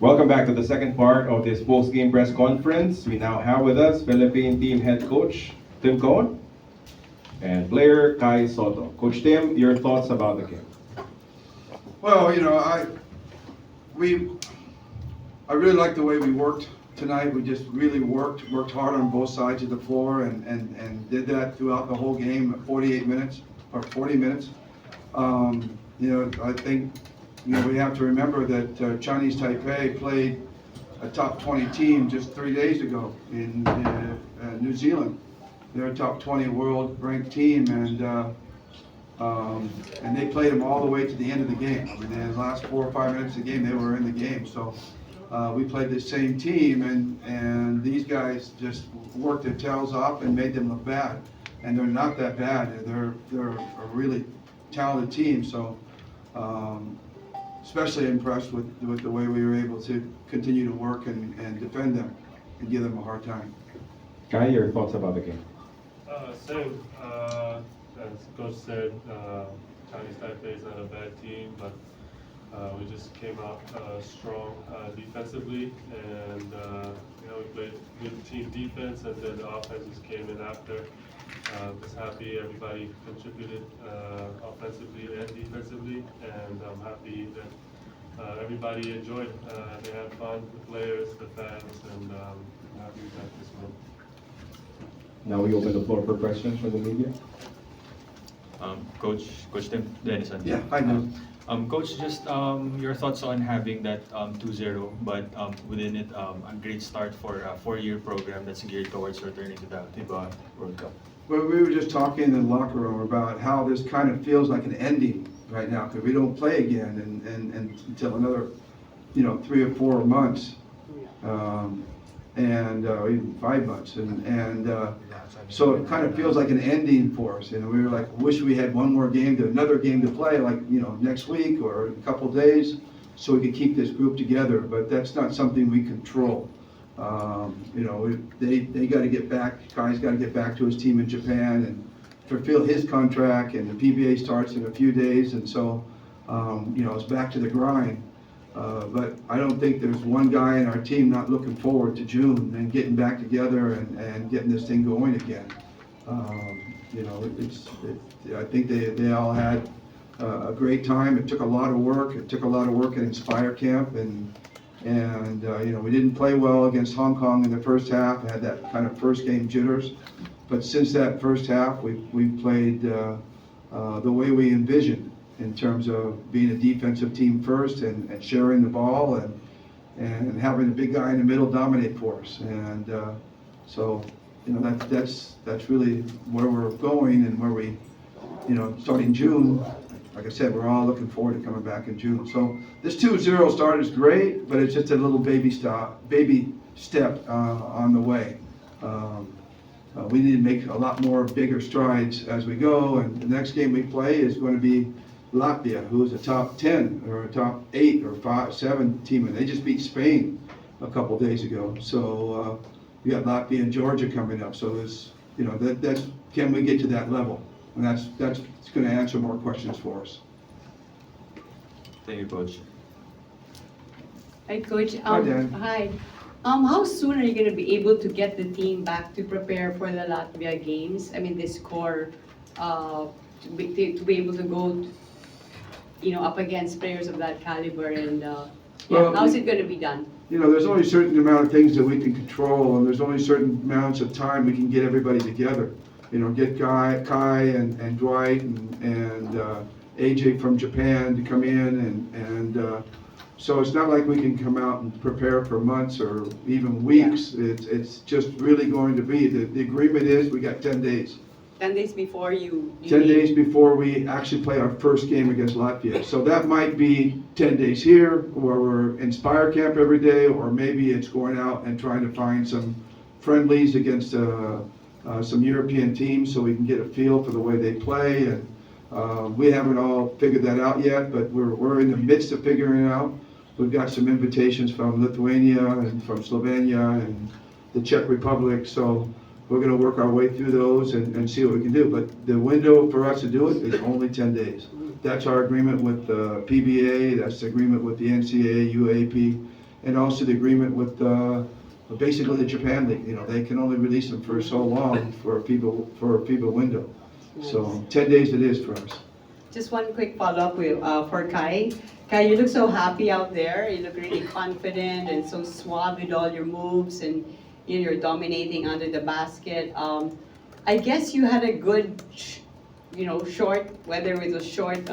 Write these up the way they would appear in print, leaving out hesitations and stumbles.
Welcome back to the second part of this post-game press conference. We now have with us Philippine team head coach Tim Cohn and player Kai Sotto. Coach Tim, your thoughts about the game? Well, we I really like the way we worked tonight. We just really worked hard on both sides of the floor and did that throughout the whole game, 48 minutes or 40 minutes. I think we have to remember that Chinese Taipei played a top 20 team just 3 days ago in New Zealand. They're a top 20 world ranked team, and they played them all the way to the end of the game. I mean, in the last 4 or 5 minutes of the game, they were in the game. So we played the same team, and these guys just worked their tails off and made them look bad. And they're not that bad. They're a really talented team. So especially impressed with the way we were able to continue to work and defend them and give them a hard time. Kai, your thoughts about the game? Same. As Coach said, Chinese Taipei is not a bad team, but we just came out strong defensively, and we played good team defense, and then the offenses came in after. Just happy everybody contributed offensively and defensively, and I'm happy that everybody enjoyed. They had fun, the players, the fans, and I'm happy we got this win. Now we open the floor for questions from the media. Coach Tim, Denison. Yeah, I know. Coach, just your thoughts on having that 2-0, but within it, a great start for a 4-year program that's geared towards returning to the FIBA World Cup. Well, we were just talking in the locker room about how this kind of feels like an ending right now, because we don't play again and until another, 3 or 4 months, and even 5 months, so it kind of feels like an ending for us. We were like, wish we had another game to play, like next week or a couple days, so we could keep this group together. But that's not something we control. They got to get back. Kai's got to get back to his team in Japan and fulfill his contract, and the PBA starts in a few days, and so it's back to the grind. But I don't think there's one guy in our team not looking forward to June and getting back together and getting this thing going again. I think they all had a great time. It took a lot of work. It took a lot of work at Inspire Camp, and we didn't play well against Hong Kong in the first half. Had that kind of first game jitters. But since that first half, we played the way we envisioned, in terms of being a defensive team first and sharing the ball and having a big guy in the middle dominate for us. And so that's really where we're going, and where we, starting June, like I said, we're all looking forward to coming back in June. So this 2-0 start is great, but it's just a little baby step on the way. We need to make a lot more bigger strides as we go, and the next game we play is going to be Latvia, who is a top 10 or a top 8 or 7 team, and they just beat Spain a couple days ago. So we got Latvia and Georgia coming up. So there's, that's can we get to that level? And that's going to answer more questions for us. Thank you, Coach. Hi, Coach. Hi, Dan. Hi. How soon are you going to be able to get the team back to prepare for the Latvia games? I mean, this core to be able to go, up against players of that caliber, and how's it going to be done? There's only a certain amount of things that we can control, and there's only certain amounts of time we can get everybody together. Get Kai and Dwight and AJ from Japan to come in, and so it's not like we can come out and prepare for months or even weeks. Yeah. It's just really going to be, the agreement is we got 10 days. 10 days before you 10 days before we actually play our first game against Latvia. So that might be 10 days here, where we're Inspire Camp every day, or maybe it's going out and trying to find some friendlies against some European teams so we can get a feel for the way they play. And we haven't all figured that out yet, but we're in the midst of figuring it out. We've got some invitations from Lithuania and from Slovenia and the Czech Republic, so we're going to work our way through those and see what we can do. But the window for us to do it is only 10 days. That's our agreement with the PBA, that's the agreement with the NCAA, UAP, and also the agreement with basically the Japan League. You know, they can only release them for so long for a FIBA window. So 10 days it is for us. Just one quick follow-up for Kai. Kai, you look so happy out there. You look really confident and so suave with all your moves, and you're dominating under the basket. I guess you had a good, short, whether it was short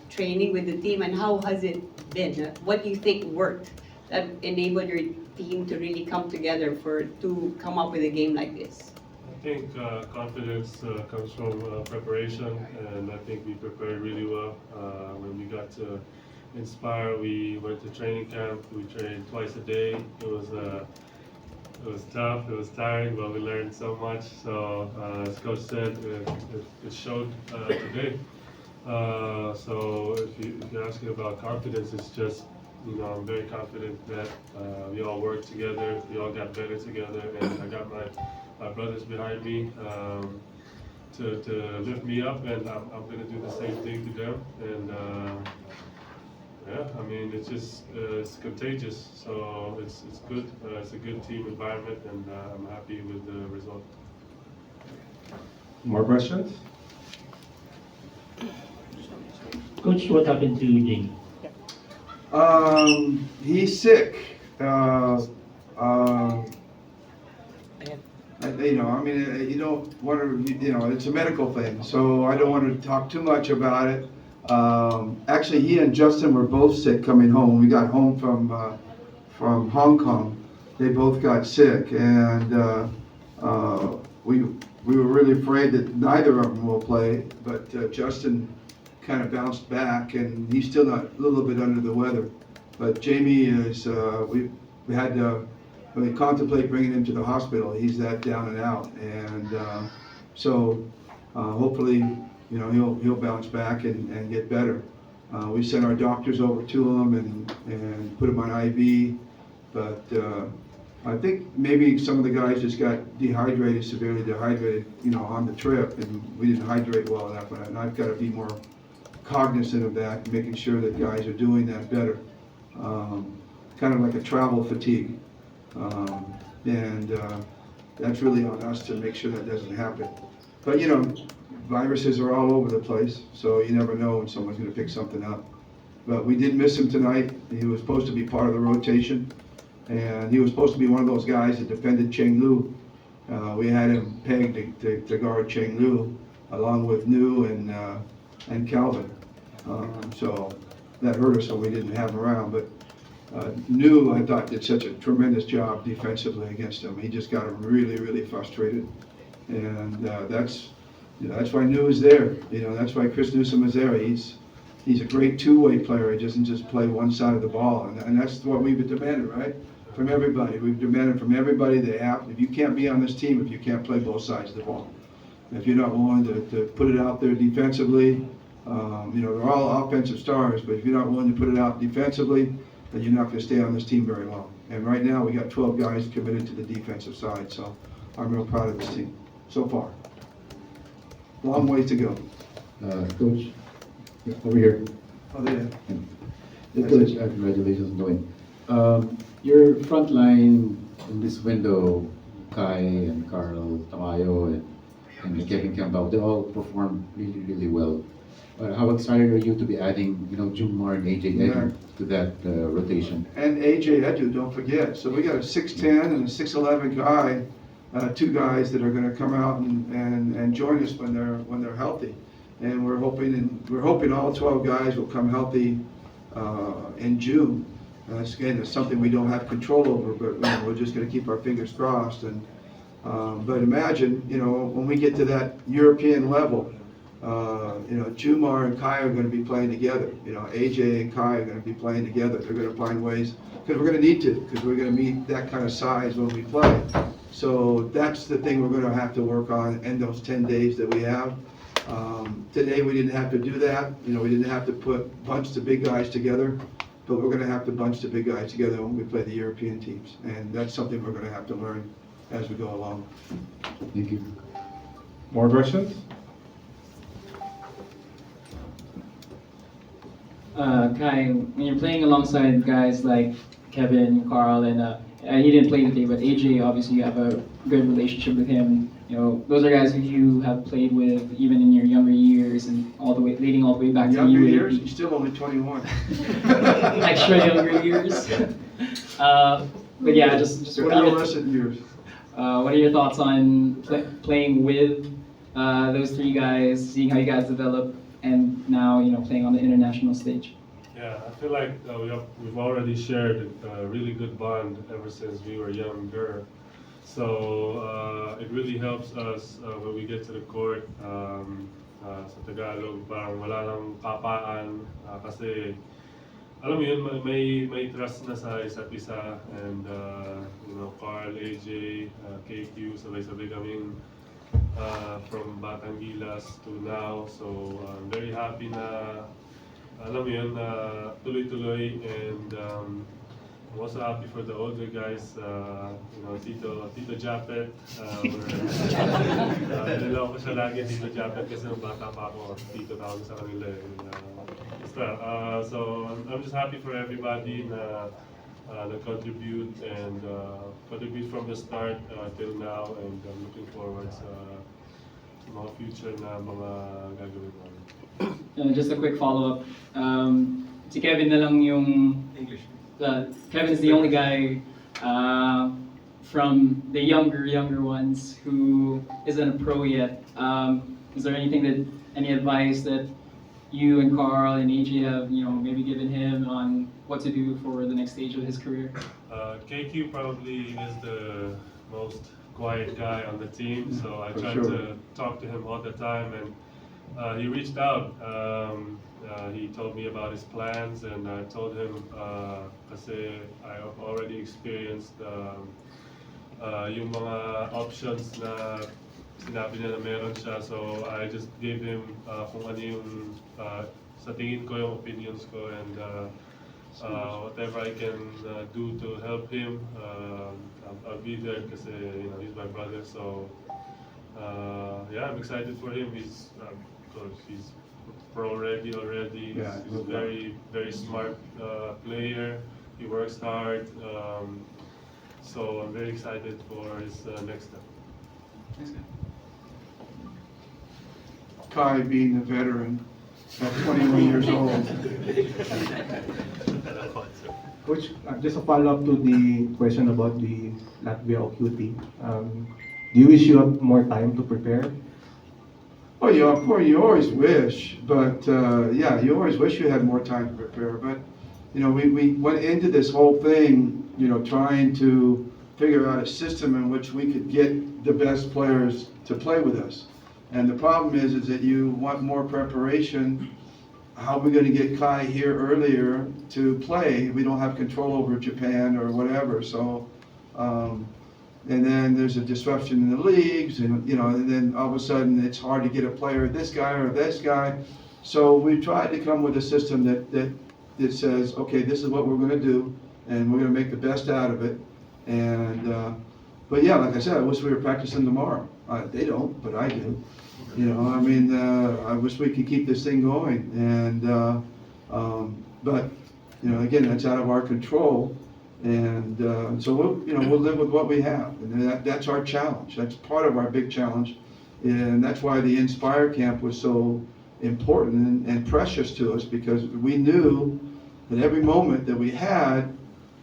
training with the team, and how has it been? What do you think worked that enabled your team to really come together to come up with a game like this? I think confidence comes from preparation, and I think we prepared really well. When we got to Inspire, we went to training camp. We trained twice a day. It was tough, it was tiring, but we learned so much. So as Coach said, it showed today. So if you're asking about confidence, it's just, I'm very confident that we all worked together, we all got better together, and I got my brothers behind me to lift me up, and I'm going to do the same thing to them. And yeah, I mean, it's just it's contagious, so it's good. It's a good team environment, and I'm happy with the result. More questions? Coach, what happened to Jamie? He's sick. You don't want to, it's a medical thing, so I don't want to talk too much about it. Actually, he and Justin were both sick coming home. We got home from Hong Kong. They both got sick, and we were really afraid that neither of them will play. But Justin kind of bounced back, and he's still not a little bit under the weather. But Jamie is. We had to. We contemplate bringing him to the hospital. He's that down and out, and so hopefully, he'll bounce back and get better. We sent our doctors over to him and put him on IV, but I think maybe some of the guys just got severely dehydrated, on the trip, and we didn't hydrate well enough. And I've got to be more cognizant of that, making sure that guys are doing that better. Kind of like a travel fatigue. And that's really on us to make sure that doesn't happen. But viruses are all over the place, so you never know when someone's going to pick something up. But we did miss him tonight. He was supposed to be part of the rotation, and he was supposed to be one of those guys that defended Cheng Lu. We had him pegged to guard Cheng Lu, along with Nu and Calvin. So that hurt us, so we didn't have him around. But Nu, I thought, did such a tremendous job defensively against him. He just got him really, really frustrated, and that's why Nu is there. That's why Chris Newsom is there. He's a great two-way player. He doesn't just play one side of the ball, and that's what we've demanded, right? From everybody. We've demanded from everybody they have. If you can't be on this team, if you can't play both sides of the ball, if you're not willing to put it out there defensively, they're all offensive stars, but if you're not willing to put it out defensively, then you're not going to stay on this team very long. And right now, we got 12 guys committed to the defensive side, so I'm real proud of this team so far. Long ways to go. Coach, over here. Oh, there. Coach, congratulations on doing. Your front line in this window, Kai and Carl Tamayo and Kevin Campbell, they all performed really, really well. How excited are you to be adding, Jumar and AJ Edu to that rotation? And AJ Edu, don't forget. So we got a 6'10" and a 6'11" guy, two guys that are going to come out and join us when they're healthy. And we're hoping all 12 guys will come healthy in June. Again, it's something we don't have control over, but we're just going to keep our fingers crossed. And but imagine, when we get to that European level. Jumar and Kai are going to be playing together. AJ and Kai are going to be playing together. They're going to find ways, because we're going to need to, because we're going to meet that kind of size when we play. So that's the thing we're going to have to work on in those 10 days that we have. Today we didn't have to do that. We didn't have to bunch the big guys together, but we're going to have to bunch the big guys together when we play the European teams. And that's something we're going to have to learn as we go along. Thank you. More questions? Kai, when you're playing alongside guys like Kevin, Carl, and he didn't play today, but AJ, obviously you have a good relationship with him. You know, those are guys who you have played with even in your younger years and all the way, leading all the way back to Younger you. years, he's still only 21. Extra younger years. But yeah, just What adolescent years? what are your thoughts on playing with those three guys, seeing how you guys develop, and now playing on the international stage? Yeah, I feel like we've already shared a really good bond ever since we were younger. So it really helps us when we get to the court. Sa Tagalog, parang wala lang kapaan kasi alam mo yun, may trust na sa isa't isa, and Carl, AJ, KQ, sabay-sabay kaming from Batang Gilas to now. So I'm very happy na alam mo yun, tuloy-tuloy, and I'm also happy for the older guys, Tito Japet. Nilalaw ko siya lagi, Tito Japet, kasi nung bata pa ako, Tito tawag sa kanila. So I'm just happy for everybody na contribute and contribute from the start till now, and I'm looking forward sa mga future na mga gagawin namin. Just a quick follow-up. Si Kevin na lang yung English. Kevin's the only guy from the younger ones who isn't a pro yet. Is there any advice that you and Carl and AJ have, maybe given him on what to do for the next stage of his career? KQ probably is the most quiet guy on the team, so I try to talk to him all the time, and he reached out. He told me about his plans, and I told him kasi I have already experienced yung mga options na sinabi niya na meron siya, so I just gave him kung ano yung sa tingin ko yung opinions ko, and whatever I can do to help him, I'll be there kasi he's my brother. So yeah, I'm excited for him. He's pro ready already. Yeah, He's a very smart player. He works hard. So I'm very excited for his next step. Kai being a veteran at 21 years old. Coach, just a follow-up to the question about the Latvia OQT. Do you wish you have more time to prepare? Oh yeah, of course, you always wish, but yeah, you always wish you had more time to prepare. But we went into this whole thing, trying to figure out a system in which we could get the best players to play with us. And the problem is that you want more preparation. How are we going to get Kai here earlier to play? We don't have control over Japan or whatever. So, and then there's a disruption in the leagues, and and then all of a sudden it's hard to get a player, this guy or this guy. So we tried to come with a system that says, okay, this is what we're going to do, and we're going to make the best out of it. And but yeah, like I said, I wish we were practicing tomorrow. They don't, but I do. I wish we could keep this thing going, and but again, that's out of our control. And so we'll live with what we have, and that's our challenge. That's part of our big challenge, and that's why the Inspire Camp was so important and precious to us, because we knew that every moment that we had,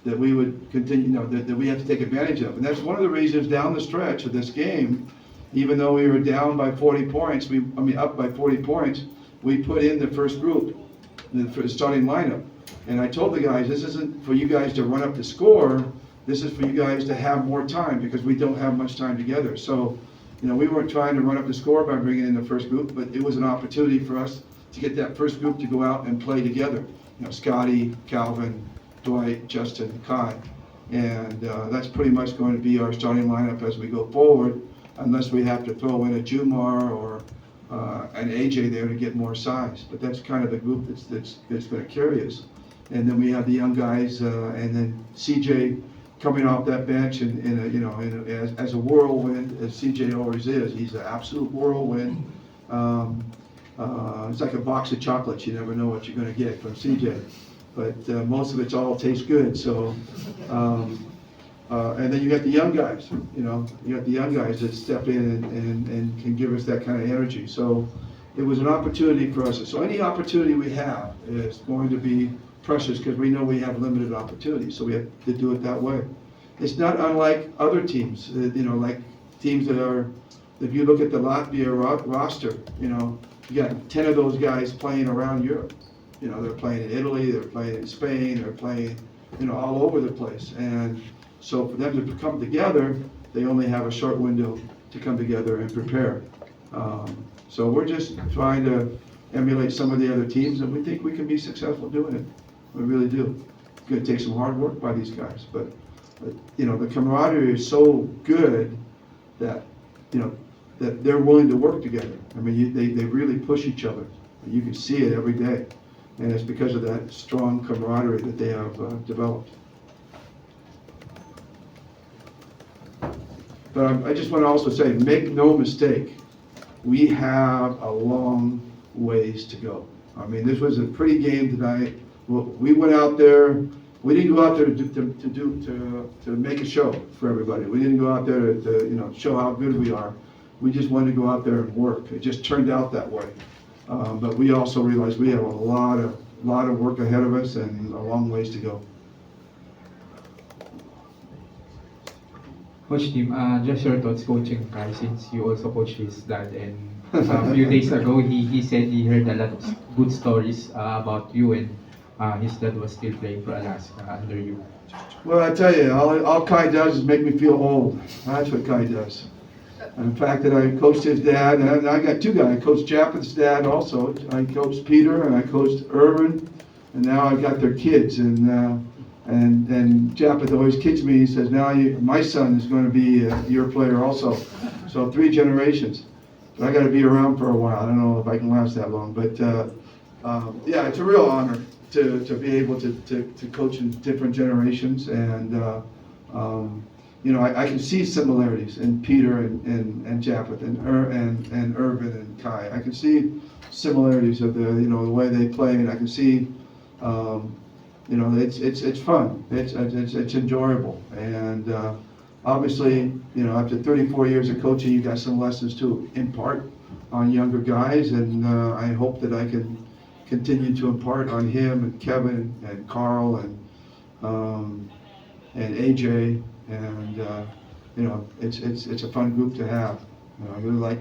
that we would continue, that we have to take advantage of. And that's one of the reasons down the stretch of this game, even though we were down by 40 points, up by 40 points, we put in the first group, the starting lineup. And I told the guys, this isn't for you guys to run up the score, this is for you guys to have more time, because we don't have much time together. So, we weren't trying to run up the score by bringing in the first group, but it was an opportunity for us to get that first group to go out and play together. Scotty, Calvin, Dwight, Justin, Kai. And that's pretty much going to be our starting lineup as we go forward, unless we have to throw in a Jumar or an AJ there to get more size. But that's kind of the group that's going to carry us. And then we have the young guys, and then CJ coming off that bench, and as a whirlwind, as CJ always is. He's an absolute whirlwind. It's like a box of chocolates. You never know what you're going to get from CJ. But most of it's all tastes good. So, and then you got the young guys. You got the young guys that step in and can give us that kind of energy. So it was an opportunity for us. So any opportunity we have is going to be precious because we know we have limited opportunities. So we have to do it that way. It's not unlike other teams. Like teams that are. If you look at the Latvia roster, you got 10 of those guys playing around Europe. They're playing in Italy, they're playing in Spain, they're playing, all over the place. And so for them to come together, they only have a short window to come together and prepare. So we're just trying to emulate some of the other teams, and we think we can be successful doing it. We really do. It's going to take some hard work by these guys, but the camaraderie is so good that that they're willing to work together. I mean, they really push each other. You can see it every day, and it's because of that strong camaraderie that they have developed. But I just want to also say, make no mistake, we have a long ways to go. I mean, this was a pretty game tonight. We went out there. We didn't go out there to make a show for everybody. We didn't go out there to show how good we are. We just wanted to go out there and work. It just turned out that way. But we also realized we have a lot of work ahead of us and a long ways to go. Coach Tim, just your thoughts coaching Kai, since you also coached his dad, and a few days ago he said he heard a lot of good stories about you, and his dad was still playing for Alaska under you. Well, I tell you, all Kai does is make me feel old. That's what Kai does. And the fact that I coached his dad, and I got two guys. I coached Japeth's dad also. I coached Peter, and I coached Irvin, and now I got their kids. And Japeth always kids me. He says, now my son is going to be your player also. So 3 generations. So I got to be around for a while. I don't know if I can last that long, but yeah, it's a real honor to be able to coach in different generations, and I can see similarities in Peter and Japeth and Irvin and Kai. I can see similarities of the way they play, and I can see it's fun. It's enjoyable, and obviously after 34 years of coaching, you got some lessons to impart on younger guys, and I hope that I can continue to impart on him and Kevin and Carl and AJ, and it's a fun group to have. I really like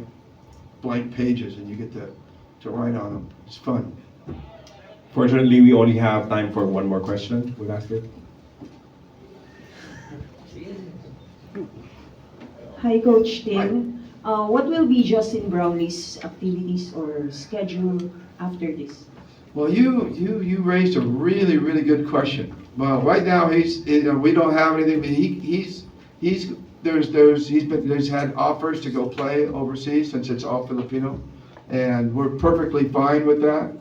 blank pages, and you get to write on them. It's fun. Fortunately, we only have time for one more question. We'll ask it. Hi, Coach Tim. What will be Justin Brownlee's activities or schedule after this? Well, you raised a really, really good question. Well, right now we don't have anything. But he's had offers to go play overseas since it's all Filipino, and we're perfectly fine with that.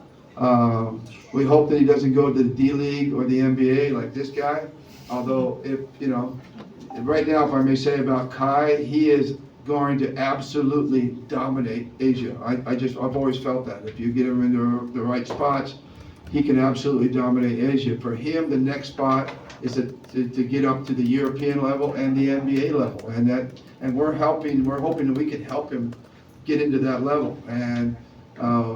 We hope that he doesn't go to the D League or the NBA like this guy. Although, right now, if I may say about Kai, he is going to absolutely dominate Asia. I've always felt that. If you get him into the right spots, he can absolutely dominate Asia. For him, the next spot is to get up to the European level and the NBA level, and we're hoping that we can help him get into that level. And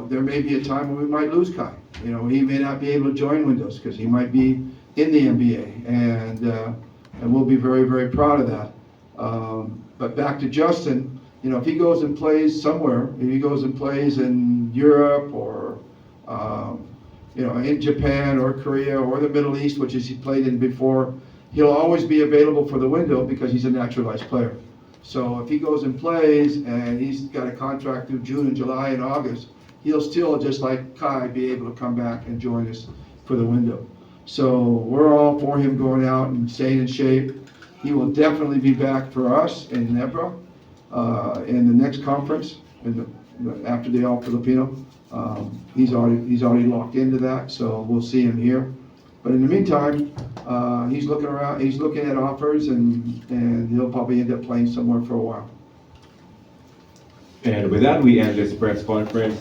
there may be a time when we might lose Kai. He may not be able to join Windows because he might be in the NBA, and we'll be very, very proud of that. But back to Justin, if he goes and plays somewhere, if he goes and plays in Europe or in Japan or Korea or the Middle East, which he played in before, he'll always be available for the window because he's a naturalized player. So if he goes and plays and he's got a contract through June and July and August, he'll still, just like Kai, be able to come back and join us for the window. So we're all for him going out and staying in shape. He will definitely be back for us in Nebra in the next conference after the All Filipino. He's already locked into that, so we'll see him here. But in the meantime, he's looking around. He's looking at offers, and he'll probably end up playing somewhere for a while. And with that, we end this press conference.